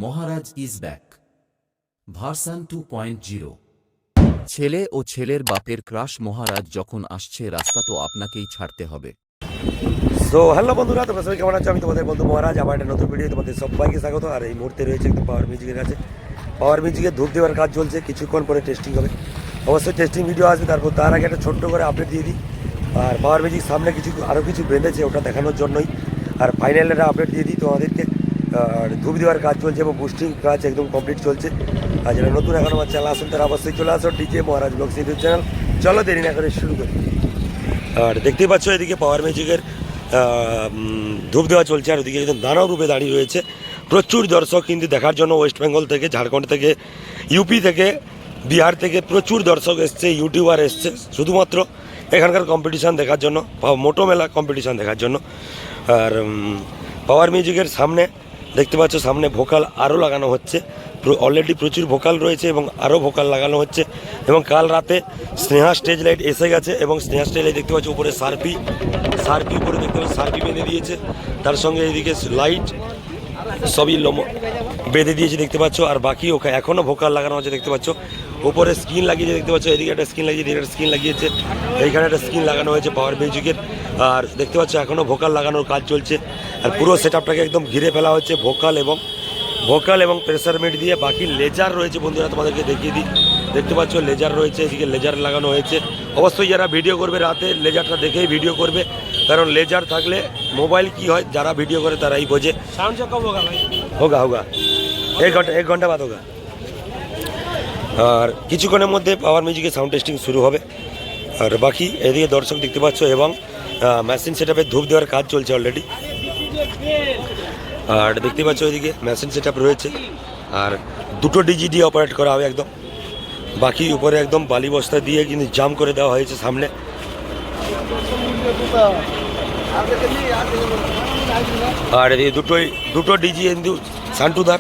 Maharaj is back version 2.0। ছেলে ও ছেলের বাপের ক্রাশ মহারাজ যখন আসছে রাস্তা তো আপনাকেই ছাড়তে হবে। সো হ্যালো বন্ধুরা, তোমরা সবাই কেমন আছো? আমি তোমাদের বন্ধু মহারাজ, আবার একটা নতুন ভিডিও তোমাদের সবাইকে স্বাগত। আর এই মুহূর্তে রয়েছে একদম পাওয়ার মিউজিকের কাছে। পাওয়ার মিউজিকের ধূপ দেওয়ার কাজ চলছে, কিছুক্ষণ পরে টেস্টিং হবে। অবশ্যই টেস্টিং ভিডিও আসবে, তারপর তার আগে একটা ছোট্ট করে আপডেট দিয়ে দিই। আর পাওয়ার মিউজিক সামনে আরও কিছু বেঁধেছে, ওটা দেখানোর জন্যই। আর ফাইনাল একটা আপডেট দিয়ে দিই তোমাদেরকে। আর ধূপ দেওয়ার কাজ চলছে এবং বুস্টিং কাজ একদম কমপ্লিট চলছে। আর যারা নতুন এখন আমার চ্যানেল আসেন তারা অবশ্যই চলে আসো ডিজে মহারাজ ব্লগস ইউটিউব চ্যানেল। চলো দেরি না করে শুরু করি। আর দেখতেই পাচ্ছ এদিকে পাওয়ার মিউজিকের ধূপ দেওয়া চলছে, আর ওদিকে একদম দানব রূপে দাঁড়িয়ে রয়েছে প্রচুর দর্শক কিন্তু দেখার জন্য। ওয়েস্ট বেঙ্গল থেকে, ঝাড়খণ্ড থেকে, ইউপি থেকে, বিহার থেকে প্রচুর দর্শক এসছে, ইউটিউবার এসছে শুধুমাত্র এখানকার কম্পিটিশান দেখার জন্য, মোটো মেলা কম্পিটিশান দেখার জন্য। আর পাওয়ার মিউজিকের সামনে দেখতে পাচ্ছ সামনে ভোকাল আরও লাগানো হচ্ছে। অলরেডি প্রচুর ভোকাল রয়েছে এবং আরও ভোকাল লাগানো হচ্ছে। এবং কাল রাতে স্নেহা স্টেজ লাইট এসে গেছে এবং স্নেহা স্টেজ লাইট দেখতে পাচ্ছ উপরে সার্পি উপরে দেখতে পাচ্ছ সার্পি বেঁধে দিয়েছে। তার সঙ্গে এদিকে লাইট সবই বেঁধে দিয়েছে দেখতে পাচ্ছ। আর বাকি ওখানে এখনও ভোকাল লাগানো হচ্ছে দেখতে পাচ্ছ। উপরে স্ক্রিন লাগিয়েছে দেখতে পাচ্ছ, এদিকে একটা স্ক্রিন লাগিয়েছে, এদিকে একটা স্ক্রিন লাগিয়েছে, এইখানে একটা স্ক্রিন লাগানো হয়েছে পাওয়ার মিউজিকের। আর দেখতে পাচ্ছ এখনও ভোকাল লাগানোর কাজ চলছে। আর পুরো সেট আপটাকে একদম ঘিরে ফেলা হচ্ছে ভোকাল এবং প্রেসার মিট দিয়ে। বাকি লেজার রয়েছে বন্ধুরা, তোমাদেরকে দেখিয়ে দিই। দেখতে পাচ্ছ লেজার রয়েছে, এদিকে লেজার লাগানো হয়েছে। অবশ্যই যারা ভিডিও করবে রাতে লেজারটা দেখেই ভিডিও করবে, কারণ লেজার থাকলে মোবাইল কি হয় যারা ভিডিও করে তারাই বোঝে। হোগা এক ঘন্টা বাদ হোগা। আর কিছুক্ষণের মধ্যে পাওয়ার মিউজিকের সাউন্ড টেস্টিং শুরু হবে। আর বাকি এদিকে দর্শক দেখতে পাচ্ছ এবং মেশিন সেটআপে ধূপ দেওয়ার কাজ চলছে অলরেডি। আর দেখতে পাচ্ছ এদিকে মেশিন সেটআপ রয়েছে। আর দুটো ডিজি দিয়ে অপারেট করা হবে একদম। বাকি উপরে একদম বালি বস্তা দিয়ে কিন্তু জাম করে দেওয়া হয়েছে সামনে। আর এদিকে দুটো ডিজি কিন্তু সান্টুদার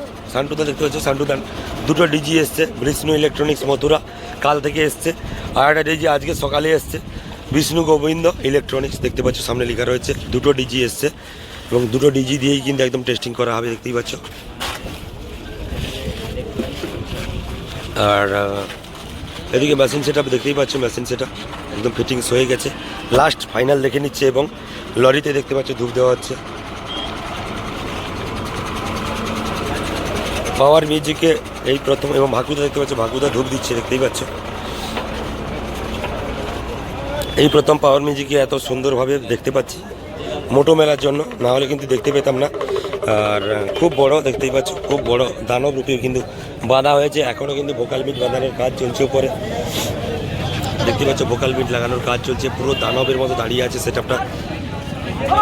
দেখতে পাচ্ছ, সান্টুদার দুটো ডিজি এসছে। বিষ্ণু ইলেকট্রনিক্স মথুরা কাল থেকে এসছে। আর একটা ডিজি আজকে সকালে এসছে, বিষ্ণু গোবিন্দ ইলেকট্রনিক্স দেখতে পাচ্ছ সামনে লেখা রয়েছে। দুটো ডিজি এসছে এবং দুটো ডিজি দিয়েই কিন্তু একদম টেস্টিং করা হবে দেখতেই পাচ্ছ। আর এদিকে মেশিন সেটআপ দেখতেই পাচ্ছ, মেশিন সেটআপ একদম ফিটিংস হয়ে গেছে। লাস্ট ফাইনাল দেখে নিচ্ছে এবং লরিতে দেখতে পাচ্ছ ধূপ দেওয়া হচ্ছে। পাওয়ার মিউজিকে এই প্রথম এবং ভাকুদা দেখতে পাচ্ছ, ভাকুদা ধূপ দিচ্ছে দেখতেই পাচ্ছ। এই প্রথম পাওয়ার মিউজিকে এত সুন্দরভাবে দেখতে পাচ্ছি মোটো মেলার জন্য, না হলে কিন্তু দেখতে পেতাম না। আর খুব বড় দেখতেই পাচ্ছ, খুব বড় দানব রূপে কিন্তু বাঁধা হয়েছে। এখনও কিন্তু ভোকাল মিট বাঁধানোর কাজ চলছে উপরে দেখতে পাচ্ছ। ভোকাল মিট লাগানোর কাজ চলছে, পুরো দানবের মতো দাঁড়িয়ে আছে সেটআপটা।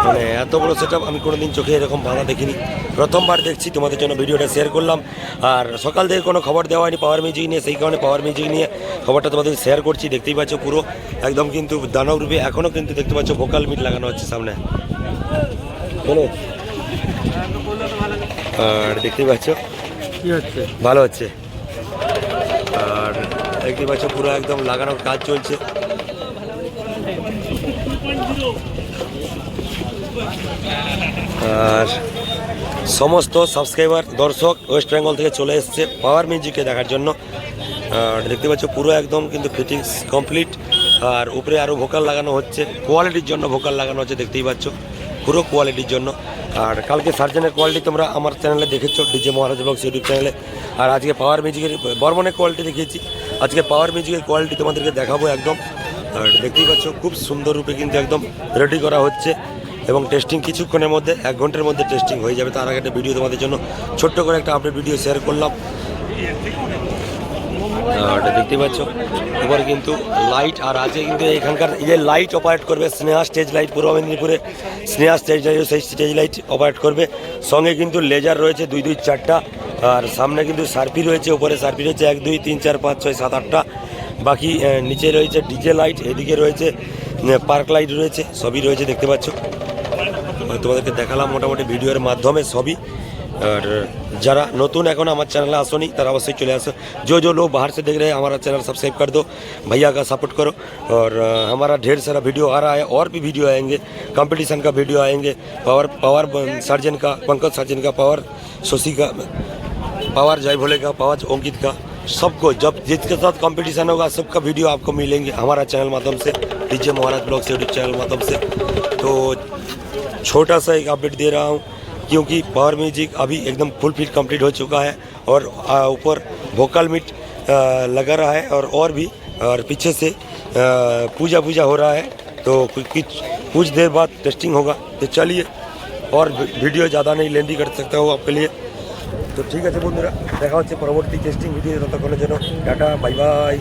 মানে এত বড় সেটআপ আমি কোনোদিন চোখে এরকম বাঁধা দেখিনি, প্রথমবার দেখছি। তোমাদের জন্য ভিডিওটা শেয়ার করলাম। আর সকাল থেকে কোনো খবর দেওয়া হয়নি পাওয়ার মিউজিক নিয়ে, সেই কারণে পাওয়ার মিউজিক নিয়ে খবরটা তোমাদের শেয়ার করছি। দেখতেই পাচ্ছ পুরো একদম কিন্তু দানব রূপে এখনও কিন্তু দেখতে পাচ্ছ ভোকাল মিট লাগানো হচ্ছে সামনে। আর দেখতেই পাচ্ছ কি হচ্ছে, ভালো হচ্ছে। আর দেখতেই পাচ্ছ পুরো একদম লাগানোর কাজ চলছে। আর সমস্ত সাবস্ক্রাইবার দর্শক ওয়েস্ট বেঙ্গল থেকে চলে এসছে পাওয়ার মিউজিকে দেখার জন্য। আর দেখতে পাচ্ছ পুরো একদম কিন্তু ফিটিংস কমপ্লিট। আর উপরে আরও ভোকাল লাগানো হচ্ছে, কোয়ালিটির জন্য ভোকাল লাগানো হচ্ছে দেখতেই পাচ্ছ, পুরো কোয়ালিটির জন্য। আর কালকে সার্জেনের কোয়ালিটি তোমরা আমার চ্যানেলে দেখেছো, ডিজে মহারাজ ব্লগস ইউটিউব চ্যানেলে। আর আজকে পাওয়ার মিউজিকের বর্মনের কোয়ালিটি দেখিয়েছি, আজকে পাওয়ার মিউজিকের কোয়ালিটি তোমাদেরকে দেখাবো একদম। আর দেখতেই পাচ্ছ খুব সুন্দর রূপে কিন্তু একদম রেডি করা হচ্ছে এবং টেস্টিং কিছুক্ষণের মধ্যে 1 ঘন্টার মধ্যে টেস্টিং হয়ে যাবে। তার আগে একটা ভিডিও তোমাদের জন্য ছোট্ট করে একটা আপডেট ভিডিও শেয়ার করলাম। আর দেখতেই পাচ্ছ এবার কিন্তু লাইট, আর আজকে কিন্তু এখানকার এই যে লাইট অপারেট করবে স্নেহা স্টেজ লাইট, পূর্ব মেদিনীপুরে স্নেহা স্টেজ লাইট, সেই স্টেজ লাইট অপারেট করবে। সঙ্গে কিন্তু লেজার রয়েছে 2 4টা। আর সামনে কিন্তু সার্পি রয়েছে, উপরে সার্পি রয়েছে 1 2 3 4 5 6 7 8টা। বাকি নিচে রয়েছে ডিজে লাইট, এদিকে রয়েছে পার্ক লাইট রয়েছে, সবই রয়েছে দেখতে পাচ্ছ। তোমাদেরকে দেখালাম মোটামুটি ভিডিওর মাধ্যমে সবই। और जरा नतून এখন আমার চ্যানেলে আসोनी তারা অবশ্যই চলে আসো। जो लोग बाहर से देख रहे हैं हमारा चैनल सब्सक्राइब कर दो, भैया का सपोर्ट करो। और हमारा ढेर सारा वीडियो आ रहा है और भी वीडियो आएंगे, कंपटीशन का वीडियो आएंगे, पावर सर्जन का, पंकज सर्जन का, पावर शशि का, पावर जय भोले का, पावर अंकित का, सबको जब जिसके साथ कंपटीशन होगा सबका वीडियो आपको मिलेंगे हमारा चैनल माध्यम से, डीजे महाराज ब्लॉग से यूट्यूब चैनल माध्यम से। तो छोटा सा एक अपडेट दे रहा हूँ क्योंकि पावर म्यूजिक अभी एकदम फुल फिट कंप्लीट हो चुका है और ऊपर वोकल मीट लगा रहा है और भी, और पीछे से पूजा हो रहा है। तो कुछ देर बाद टेस्टिंग होगा। तो चलिए, और वीडियो ज़्यादा नहीं लेंदी कर सकता हूँ आपके लिए। तो ठीक है बंधुरा, দেখা হচ্ছে পরবর্তী টেস্টিং ভিডিও। ততক্ষণের জন্য টাটা, বাই বাই।